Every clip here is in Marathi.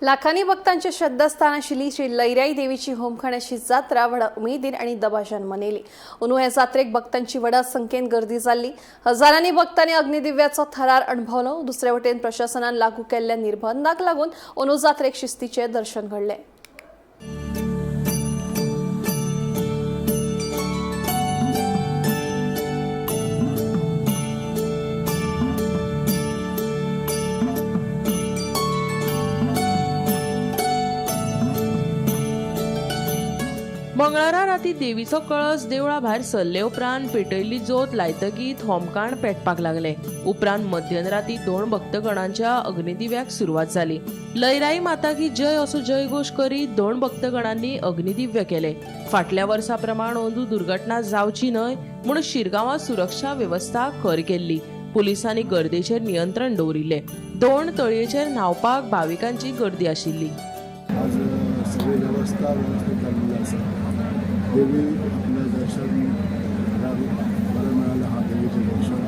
लाखांनी भक्तांच्या श्रद्धास्थान आशिल्ली श्री लयराई देवीची होमखाण्याची जात्रा व्हडा उमेदीन आणि दबाज्यान मनयली। अंदू ह्या जात्रेक भक्तांची व्हडा संख्येन गर्दी जाल्ली। हजारांनी भक्तांनी अग्निदिव्याचो थरार अणभवलो। दुसरे वटेन प्रशासनान लागू केल्ल्या निर्बंधांक लागून अंदू जात्रेक शिस्तीचे दर्शन घडले। मंगळारा राती देवीचो कळस देवळा भायर सरले उपरांत पेटयल्ली जोत लायतकीत होमखाण पेटपाक लागले। उपरांत मध्यराती 2 भक्तगणांच्या अग्निदिव्याक सुरवात जाली। लयराई माता की जय असो जयघोष करीत 2 भक्तगणांनी अग्निदिव्य केले। फाटल्या वर्सा प्रमाण अंदू दुर्घटना जावची न्हय म्हूण शिरगांवां सुरक्षा व्यवस्था खर केल्ली। पुलिसांनी गर्देचेर नियंत्रण दवरिल्ले। 2 तळयेचेर न्हावपाक भाविकांची गर्दी आशिल्ली। आज सगळी व्यवस्था व्यवस्थित झालेली आसा। देवी आपलं दर्शन बरं मिळालं। हा देवीचे दर्शन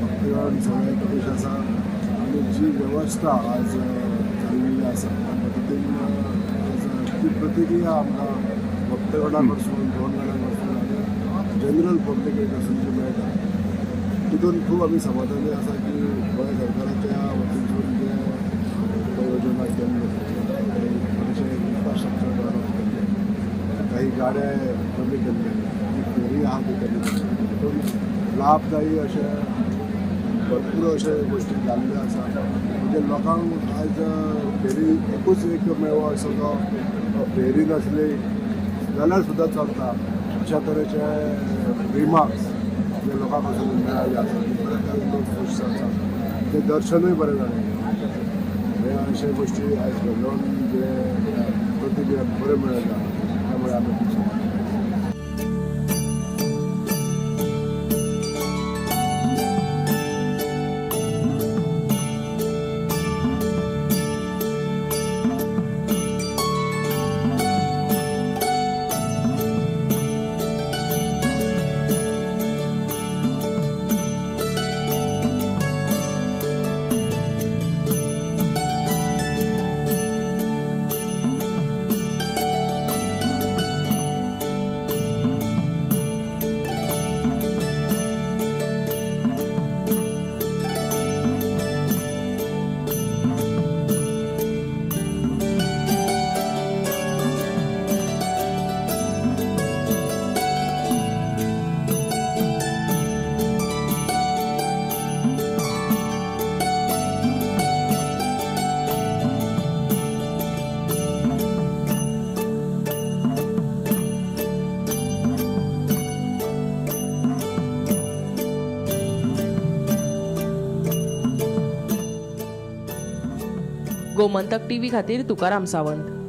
भक्तगण सगळे खुश आसा आणि जी व्यवस्था आज झालेली आसा त्या पद्दतीन आज ती प्रतिक्रिया आमकां भक्तगणां कडसून 2 जाणां कडसून आनी जनरल पब्लिके कडसून जी मेळटा तितून खूब आमी समाधानी आसा की गोंय सरकाराच्या वतीनसून जे योजना केल्ले इन्फ्रास्ट्रक्चर डेव्हलप केले, काही गाड्या कमी केल्ले, फेरी आहा ती कमी केली, तितून लाभदायी अशे भरपूर अशे गोष्टी जाल्ल्यो आसा। म्हणजे लोकांक आज फेरी एकूच एक मेळो असो तो फेरी नासली जाल्यार सुद्दां चलता अशा तरेचे रिमार्क्स जे लोकां कडसून मेळ्ळे आसा बरे लोक खूश आसा। ते दर्शनूय बरें जालें। हे अशे गोष्टी आज घडोवन जे प्रतिक्रिया बरें मेळटा त्यामुळे आमी खूब समाधानी। गोमंतक टीव्ही खातीर तुकाराम सावंत।